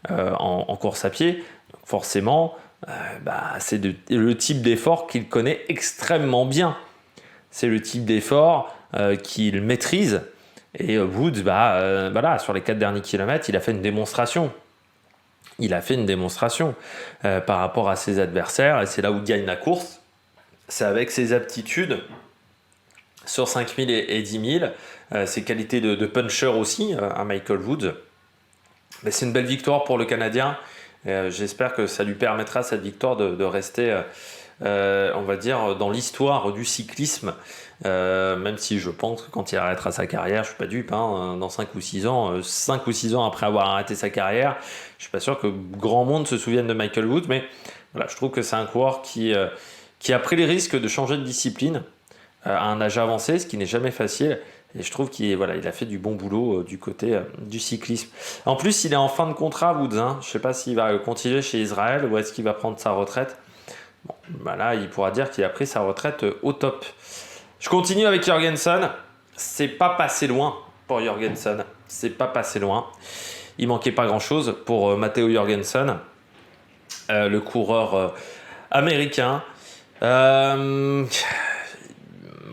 en course à pied. Donc forcément, c'est le type d'effort qu'il connaît extrêmement bien. C'est le type d'effort qu'il maîtrise. Et Woods, sur les 4 derniers kilomètres, il a fait une démonstration. Par rapport à ses adversaires, et c'est là où il gagne la course. C'est avec ses aptitudes sur 5000 et 10 000. Ses qualités de puncher aussi, à Michael Woods. Mais c'est une belle victoire pour le Canadien. J'espère que ça lui permettra, cette victoire, de rester, on va dire, dans l'histoire du cyclisme. Même si je pense que quand il arrêtera sa carrière, je ne suis pas dupe, dans 5 ou 6 ans, 5 ou 6 ans après avoir arrêté sa carrière, je ne suis pas sûr que grand monde se souvienne de Michael Woods. Mais voilà, je trouve que c'est un coureur qui a pris les risques de changer de discipline à un âge avancé, ce qui n'est jamais facile. Et je trouve qu'il a fait du bon boulot du côté du cyclisme. En plus, il est en fin de contrat, Woods. Je ne sais pas s'il va continuer chez Israël ou est-ce qu'il va prendre sa retraite. Bon, là, il pourra dire qu'il a pris sa retraite au top. Je continue avec Jorgensen. C'est pas passé loin pour Jorgensen. C'est pas passé loin. Il manquait pas grand-chose pour Matteo Jorgensen, le coureur américain.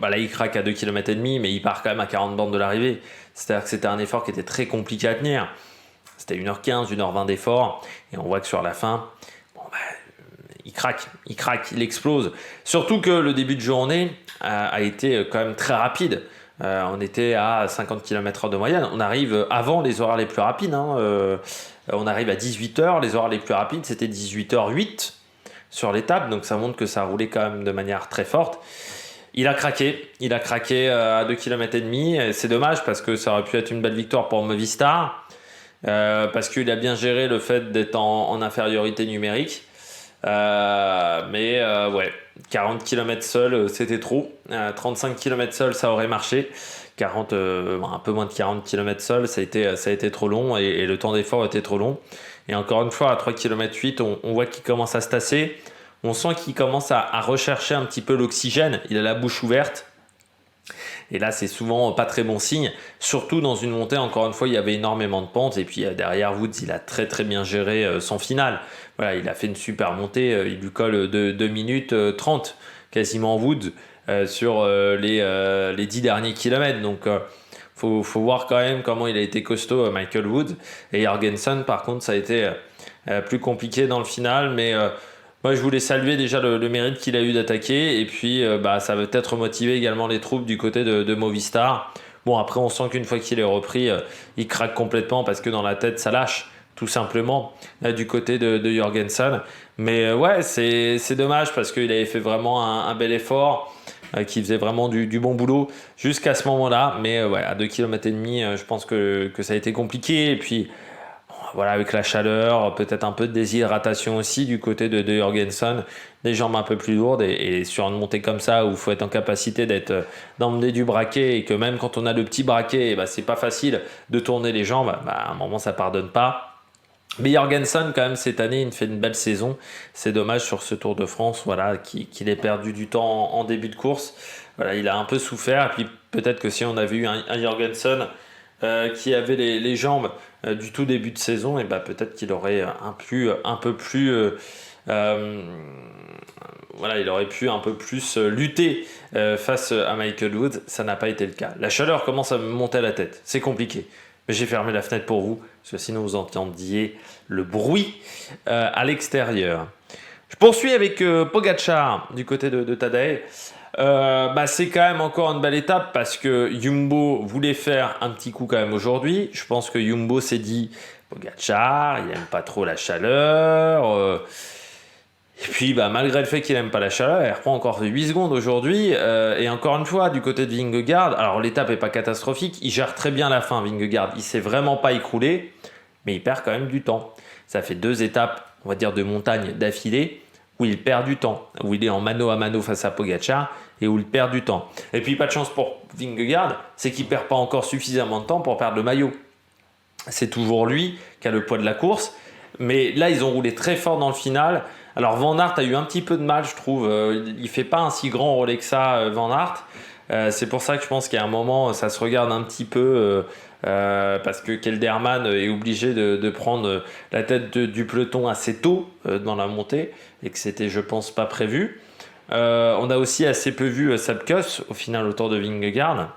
Là, il craque à 2,5 km, mais il part quand même à 40 bornes de l'arrivée. C'est-à-dire que c'était un effort qui était très compliqué à tenir. C'était 1h15, 1h20 d'effort. Et on voit que sur la fin, il craque, il explose. Surtout que le début de journée a été quand même très rapide. On était à 50 km/h de moyenne. On arrive avant les horaires les plus rapides. On arrive à 18h. Les horaires les plus rapides, c'était 18h08 sur l'étape. Donc ça montre que ça roulait quand même de manière très forte. Il a craqué à 2,5 km. C'est dommage parce que ça aurait pu être une belle victoire pour Movistar. Parce qu'il a bien géré le fait d'être en infériorité numérique. Mais 40 km seul, c'était trop. 35 km seul, ça aurait marché. Un peu moins de 40 km seul, ça a été trop long et le temps d'effort était trop long. Et encore une fois, à 3,8 km, on voit qu'il commence à se tasser. On sent qu'il commence à rechercher un petit peu l'oxygène. Il a la bouche ouverte. Et là, c'est souvent pas très bon signe. Surtout dans une montée, encore une fois, il y avait énormément de pentes. Et puis derrière, Woods, il a très très bien géré son final. Voilà, il a fait une super montée. Il lui colle 2 minutes 30 quasiment Woods sur les 10 derniers kilomètres. Donc, faut voir quand même comment il a été costaud, Michael Woods. Et Jorgensen, par contre, ça a été plus compliqué dans le final. Mais moi, je voulais saluer déjà le mérite qu'il a eu d'attaquer. Et puis, ça va peut-être motiver également les troupes du côté de Movistar. Bon, après, on sent qu'une fois qu'il est repris, il craque complètement parce que dans la tête, ça lâche, tout simplement, du côté de Jorgensen. Mais c'est dommage parce qu'il avait fait vraiment un bel effort, qu'il faisait vraiment du bon boulot jusqu'à ce moment-là. Mais à 2,5 km, je pense que ça a été compliqué. Et puis, avec la chaleur, peut-être un peu de déshydratation aussi du côté de Jorgensen, des jambes un peu plus lourdes et sur une montée comme ça où il faut être en capacité d'emmener du braquet et que même quand on a le petit braquet, c'est pas facile de tourner les jambes, à un moment ça pardonne pas. Mais Jorgensen, quand même, cette année, il fait une belle saison. C'est dommage sur ce Tour de France qu'il ait perdu du temps en début de course. Il a un peu souffert. Et puis peut-être que si on avait eu un Jorgensen qui avait les jambes du tout début de saison, et peut-être qu'il aurait un peu plus il aurait pu un peu plus lutter face à Michael Woods. Ça n'a pas été le cas. La chaleur commence à me monter à la tête, c'est compliqué, mais j'ai fermé la fenêtre pour vous parce que sinon vous entendiez le bruit à l'extérieur. Je poursuis avec Pogačar du côté de Tadej. C'est quand même encore une belle étape parce que Jumbo voulait faire un petit coup quand même aujourd'hui. Je pense que Jumbo s'est dit Pogačar, il n'aime pas trop la chaleur. Et puis malgré le fait qu'il n'aime pas la chaleur, il reprend encore 8 secondes aujourd'hui. Et encore une fois, du côté de Vingegaard, alors l'étape n'est pas catastrophique, il gère très bien la fin, Vingegaard. Il ne s'est vraiment pas écroulé, mais il perd quand même du temps. Ça fait 2 étapes, on va dire, de montagne d'affilée où il perd du temps, où il est en mano à mano face à Pogačar et où il perd du temps. Et puis pas de chance pour Vingegaard, c'est qu'il ne perd pas encore suffisamment de temps pour perdre le maillot. C'est toujours lui qui a le poids de la course, mais là ils ont roulé très fort dans le final. Alors Van Aert a eu un petit peu de mal, je trouve. Il ne fait pas un si grand relais que ça, Van Aert. C'est pour ça que je pense qu'à un moment, ça se regarde un petit peu parce que Kelderman est obligé de prendre la tête du peloton assez tôt dans la montée et que c'était, je pense, pas prévu. On a aussi assez peu vu Sapkus au final autour de Vingegaard.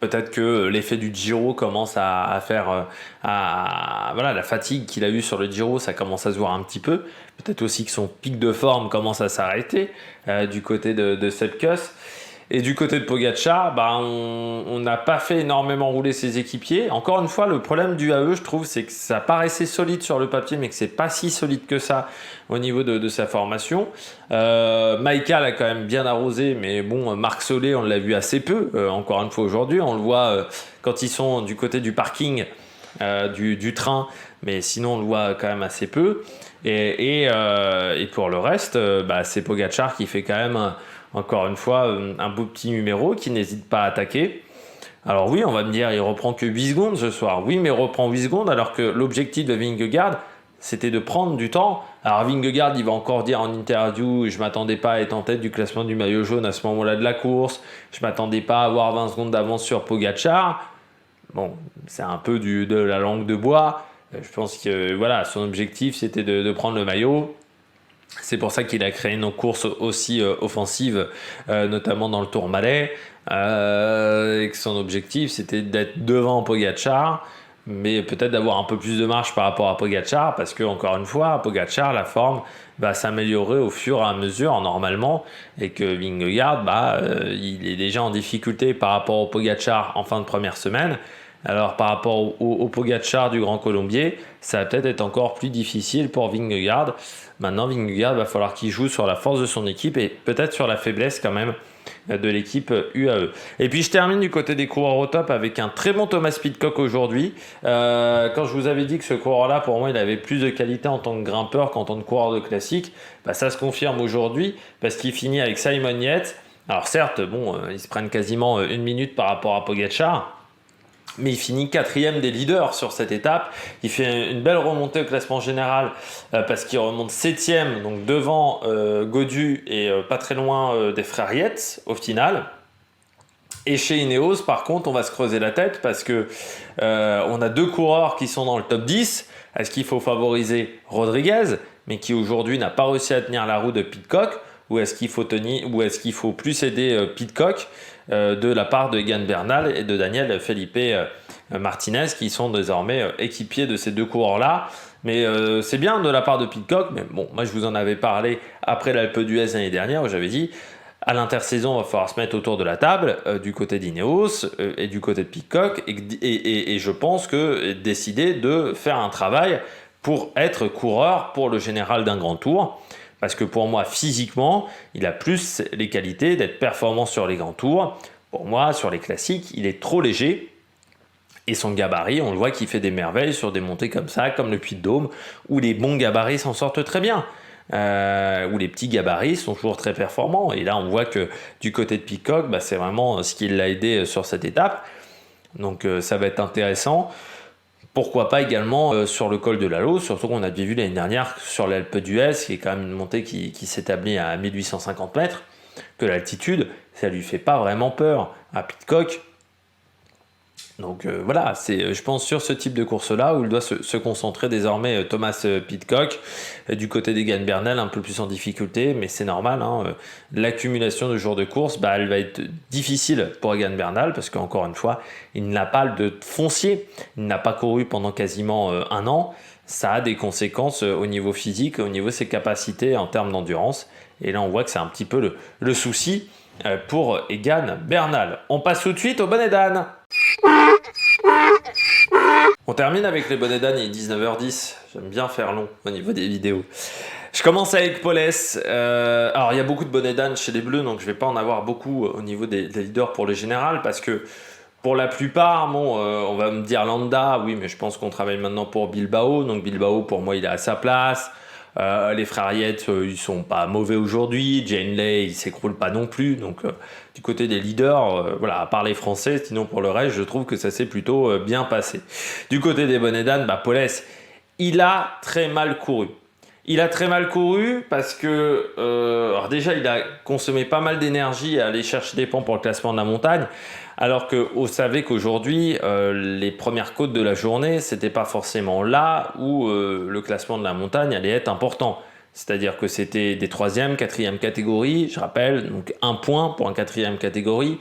Peut-être que l'effet du Giro commence à faire... la fatigue qu'il a eue sur le Giro, ça commence à se voir un petit peu. Peut-être aussi que son pic de forme commence à s'arrêter du côté de Sepkus. Et du côté de Pogacar, on n'a pas fait énormément rouler ses équipiers. Encore une fois, le problème du AE, je trouve, c'est que ça paraissait solide sur le papier, mais que c'est pas si solide que ça au niveau de sa formation. Maïka l'a quand même bien arrosé, mais bon, Marc Solé, on l'a vu assez peu, encore une fois aujourd'hui. On le voit quand ils sont du côté du parking du train, mais sinon on le voit quand même assez peu. Et pour le reste, c'est Pogacar qui fait quand même... Encore une fois, un beau petit numéro qui n'hésite pas à attaquer. Alors oui, on va me dire, il reprend que 8 secondes ce soir. Oui, mais il reprend 8 secondes alors que l'objectif de Vingegaard, c'était de prendre du temps. Alors Vingegaard, il va encore dire en interview, je ne m'attendais pas à être en tête du classement du maillot jaune à ce moment-là de la course. Je ne m'attendais pas à avoir 20 secondes d'avance sur Pogacar. Bon, c'est un peu de la langue de bois. Je pense que voilà, son objectif, c'était de prendre le maillot. C'est pour ça qu'il a créé une course aussi offensive, notamment dans le Tourmalet, et que son objectif c'était d'être devant Pogacar, mais peut-être d'avoir un peu plus de marge par rapport à Pogacar, parce que encore une fois, Pogacar, la forme va s'améliorer au fur et à mesure normalement, et que Vingegaard, il est déjà en difficulté par rapport au Pogacar en fin de première semaine. Alors par rapport au Pogacar du Grand Colombier, ça va peut-être être encore plus difficile pour Vingegaard. Maintenant, Vingegaard va falloir qu'il joue sur la force de son équipe et peut-être sur la faiblesse quand même de l'équipe UAE. Et puis je termine du côté des coureurs au top avec un très bon Thomas Pidcock aujourd'hui. Quand je vous avais dit que ce coureur-là, pour moi, il avait plus de qualité en tant que grimpeur qu'en tant que coureur de classique, ça se confirme aujourd'hui parce qu'il finit avec Simon Yates. Alors certes, ils se prennent quasiment une minute par rapport à Pogacar, mais il finit 4e des leaders sur cette étape. Il fait une belle remontée au classement général parce qu'il remonte 7e, donc devant Gaudu et pas très loin des frères Yates au final. Et chez Ineos, par contre, on va se creuser la tête parce que on a 2 coureurs qui sont dans le top 10. Est-ce qu'il faut favoriser Rodriguez, mais qui aujourd'hui n'a pas réussi à tenir la roue de Pidcock, ou est-ce qu'il faut plus aider Pidcock de la part de Egan Bernal et de Daniel Felipe Martinez, qui sont désormais équipiers de ces 2 coureurs-là. Mais c'est bien de la part de Pidcock, mais bon, moi je vous en avais parlé après l'Alpe d'Huez l'année dernière, où j'avais dit à l'intersaison, il va falloir se mettre autour de la table du côté d'Ineos et du côté de Pidcock, et je pense que décider de faire un travail pour être coureur pour le général d'un grand tour. Parce que pour moi, physiquement, il a plus les qualités d'être performant sur les grands tours. Pour moi, sur les classiques, il est trop léger. Et son gabarit, on le voit qu'il fait des merveilles sur des montées comme ça, comme le Puy-de-Dôme, où les bons gabarits s'en sortent très bien. Où les petits gabarits sont toujours très performants. Et là, on voit que du côté de Pidcock, c'est vraiment ce qui l'a aidé sur cette étape. Donc ça va être intéressant. Pourquoi pas également sur le col de l'Alo, surtout qu'on a déjà vu l'année dernière sur l'Alpe d'Huez, qui est quand même une montée qui s'établit à 1850 mètres, que l'altitude, ça lui fait pas vraiment peur à Pidcock. Donc voilà, c'est je pense sur ce type de course-là où il doit se concentrer désormais Thomas Pidcock. Du côté d'Egan Bernal, un peu plus en difficulté, mais c'est normal. L'accumulation de jours de course, elle va être difficile pour Egan Bernal parce qu'encore une fois, il n'a pas de foncier. Il n'a pas couru pendant quasiment un an. Ça a des conséquences au niveau physique, au niveau de ses capacités en termes d'endurance. Et là, on voit que c'est un petit peu le souci pour Egan Bernal. On passe tout de suite au bonnet d'âne. On termine avec les bonnets d'âne, il est 19h10. J'aime bien faire long au niveau des vidéos. Je commence avec Paulès. Alors, il y a beaucoup de bonnets d'âne chez les Bleus, donc je ne vais pas en avoir beaucoup au niveau des leaders pour le général, parce que pour la plupart, on va me dire Landa, oui, mais je pense qu'on travaille maintenant pour Bilbao. Donc Bilbao, pour moi, il est à sa place. Les frères Yates, ils sont pas mauvais aujourd'hui. Jane Lay, il s'écroule pas non plus. Donc du côté des leaders, voilà, à part les Français, sinon pour le reste, je trouve que ça s'est plutôt bien passé. Du côté des bonnets d'âne, Paulès, il a très mal couru. Il a très mal couru parce que alors déjà, il a consommé pas mal d'énergie à aller chercher des points pour le classement de la montagne. Alors qu'on savait qu'aujourd'hui, les premières côtes de la journée, c'était pas forcément là où le classement de la montagne allait être important. C'est-à-dire que c'était des 3e, 4e catégories, je rappelle, donc 1 point pour un 4e catégorie,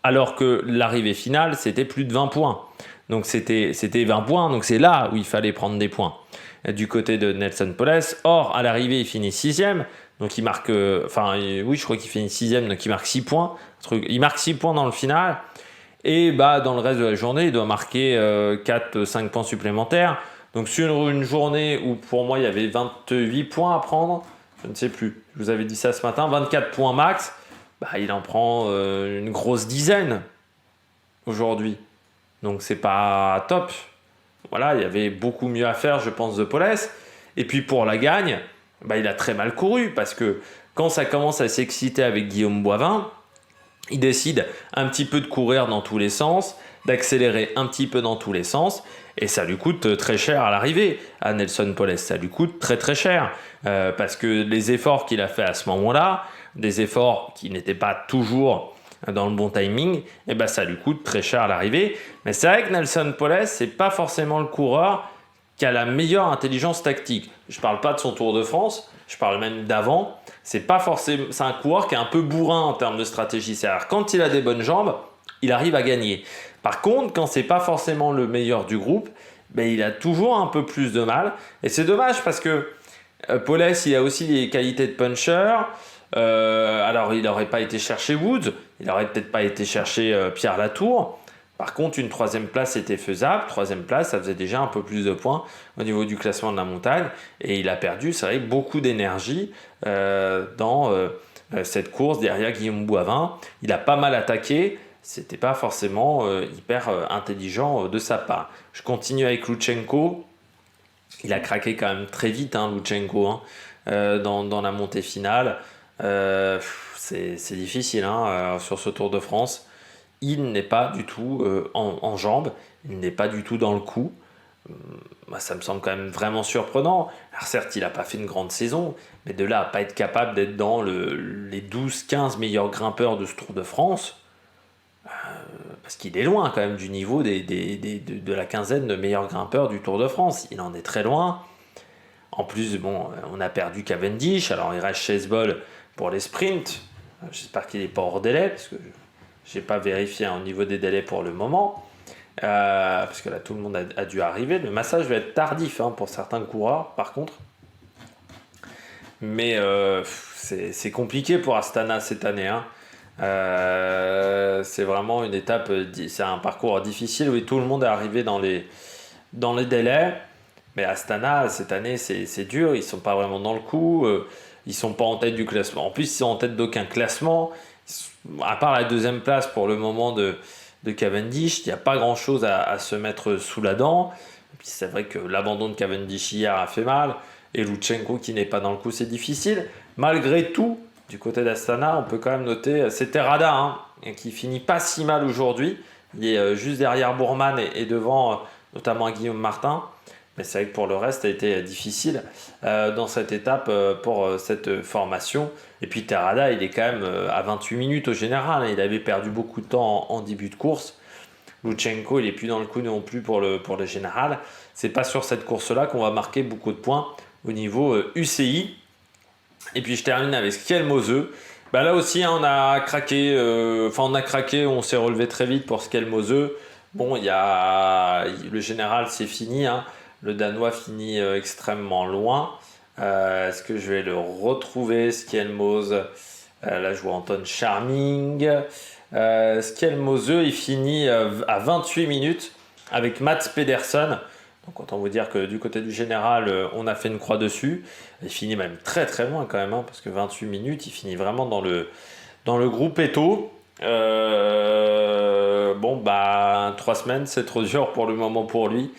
alors que l'arrivée finale, c'était plus de 20 points. Donc c'était 20 points, donc c'est là où il fallait prendre des points. du côté de Nelson Poles. Or, à l'arrivée, il finit 6e. Donc, il marque... oui, je crois qu'il finit 6e, donc il marque 6 points. Il marque 6 points dans le final. Et dans le reste de la journée, il doit marquer 4-5 points supplémentaires. Donc, sur une journée où, pour moi, il y avait 28 points à prendre, je ne sais plus, je vous avais dit ça ce matin, 24 points max, il en prend une grosse dizaine aujourd'hui. Donc, c'est pas top. Voilà, il y avait beaucoup mieux à faire, je pense, de Poles. Et puis, pour la gagne, il a très mal couru parce que quand ça commence à s'exciter avec Guillaume Boivin, il décide un petit peu de courir dans tous les sens, d'accélérer un petit peu dans tous les sens, et ça lui coûte très cher à l'arrivée à Nelson Poles. Ça lui coûte très très cher parce que les efforts qu'il a fait à ce moment-là, des efforts qui n'étaient pas toujours dans le bon timing, ça lui coûte très cher à l'arrivée. Mais c'est vrai que Nelson Poles, c'est pas forcément le coureur qui a la meilleure intelligence tactique. Je parle pas de son Tour de France, je parle même d'avant. C'est un coureur qui est un peu bourrin en termes de stratégie. C'est-à-dire quand il a des bonnes jambes, il arrive à gagner. Par contre, quand c'est pas forcément le meilleur du groupe, il a toujours un peu plus de mal. Et c'est dommage parce que Poles, il a aussi des qualités de puncher. Alors, il n'aurait pas été chercher Woods, il n'aurait peut-être pas été chercher Pierre Latour. Par contre, une 3e place était faisable. 3e place, ça faisait déjà un peu plus de points au niveau du classement de la montagne. Et il a perdu, c'est vrai, beaucoup d'énergie dans cette course derrière Guillaume Boivin. Il a pas mal attaqué. C'était pas forcément hyper intelligent de sa part. Je continue avec Lutsenko. Il a craqué quand même très vite, Lutsenko, dans la montée finale. C'est difficile sur ce Tour de France. Il n'est pas du tout en jambes, il n'est pas du tout dans le coup. Ça me semble quand même vraiment surprenant. Alors certes, il n'a pas fait une grande saison, mais de là à pas être capable d'être dans les 12-15 meilleurs grimpeurs de ce Tour de France, parce qu'il est loin quand même du niveau de la quinzaine de meilleurs grimpeurs du Tour de France. Il en est très loin. En plus, on a perdu Cavendish, alors il reste Chesbol pour les sprints. J'espère qu'il n'est pas hors délai, parce que je n'ai pas vérifié au niveau des délais pour le moment. Parce que là, tout le monde a dû arriver. Le massage va être tardif pour certains coureurs, par contre. Mais c'est compliqué pour Astana cette année. C'est vraiment une étape, c'est un parcours difficile où tout le monde est arrivé dans les délais. Mais Astana, cette année, c'est dur. Ils ne sont pas vraiment dans le coup. Ils ne sont pas en tête du classement. En plus, ils sont en tête d'aucun classement. À part la 2e place pour le moment de Cavendish, il n'y a pas grand-chose à se mettre sous la dent. Et puis c'est vrai que l'abandon de Cavendish hier a fait mal. Et Lutsenko qui n'est pas dans le coup, c'est difficile. Malgré tout, du côté d'Astana, on peut quand même noter, c'est Terrada qui finit pas si mal aujourd'hui. Il est juste derrière Bourman et devant notamment Guillaume Martin. Mais c'est vrai que pour le reste, ça a été difficile dans cette étape pour cette formation. Et puis Terrada, il est quand même à 28 minutes au général. Il avait perdu beaucoup de temps en début de course. Lutsenko, il n'est plus dans le coup non plus pour le général. C'est pas sur cette course-là qu'on va marquer beaucoup de points au niveau UCI. Et puis je termine avec Skelmose. Là aussi, on a craqué. On s'est relevé très vite pour Skelmose. Bon, le général, c'est fini. Le Danois finit extrêmement loin. Est-ce que je vais le retrouver, Skelmose? Là, je vois Anton Charming. Skelmose, il finit à 28 minutes avec Mats Pedersen. Donc, autant vous dire que du côté du général, on a fait une croix dessus. Il finit même très très loin quand même, parce que 28 minutes, il finit vraiment dans le groupe Eto. 3 semaines, c'est trop dur pour le moment pour lui.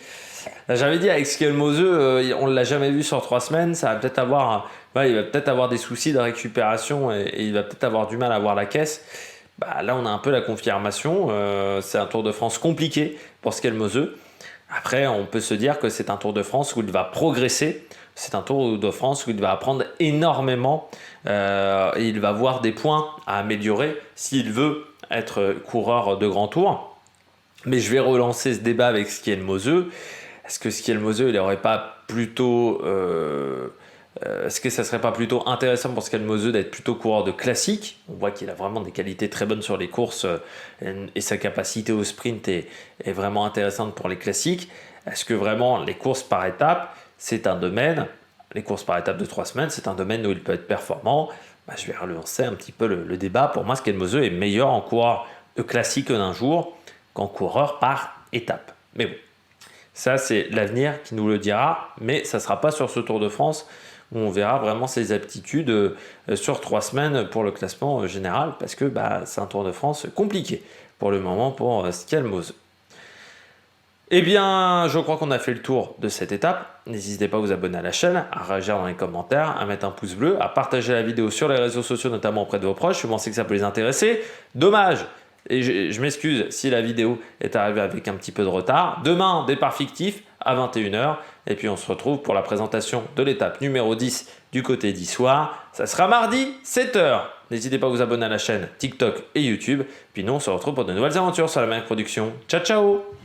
J'avais dit avec Skelmose, on ne l'a jamais vu sur 3 semaines, ça va peut-être avoir, il va peut-être avoir des soucis de récupération et il va peut-être avoir du mal à voir la caisse. Là, on a un peu la confirmation. C'est un Tour de France compliqué pour Skelmose. Après, on peut se dire que c'est un Tour de France où il va progresser. C'est un Tour de France où il va apprendre énormément et il va avoir des points à améliorer s'il veut être coureur de grand tour. Mais je vais relancer ce débat avec Skelmose. Est-ce que Skelmose, il n'aurait pas plutôt... est-ce que ça serait pas plutôt intéressant pour Skelmose d'être plutôt coureur de classique? On voit qu'il a vraiment des qualités très bonnes sur les courses et sa capacité au sprint est vraiment intéressante pour les classiques. Est-ce que vraiment les courses par étapes, c'est un domaine, les courses par étapes de 3 semaines, c'est un domaine où il peut être performant. Je vais relancer un petit peu le débat. Pour moi, Skelmose est meilleur en coureur classique d'un jour qu'en coureur par étape. Mais bon, ça c'est l'avenir qui nous le dira, mais ça ne sera pas sur ce Tour de France où on verra vraiment ses aptitudes sur 3 semaines pour le classement général, parce que c'est un Tour de France compliqué pour le moment pour Skelmose. Eh bien, je crois qu'on a fait le tour de cette étape. N'hésitez pas à vous abonner à la chaîne, à réagir dans les commentaires, à mettre un pouce bleu, à partager la vidéo sur les réseaux sociaux, notamment auprès de vos proches, si vous pensez que ça peut les intéresser. Dommage, et je m'excuse si la vidéo est arrivée avec un petit peu de retard. Demain, départ fictif à 21h, et puis on se retrouve pour la présentation de l'étape numéro 10 du côté d'Issoire. Ça sera mardi, 7h. N'hésitez pas à vous abonner à la chaîne TikTok et YouTube. Puis nous, on se retrouve pour de nouvelles aventures sur la Maniac Production. Ciao, ciao!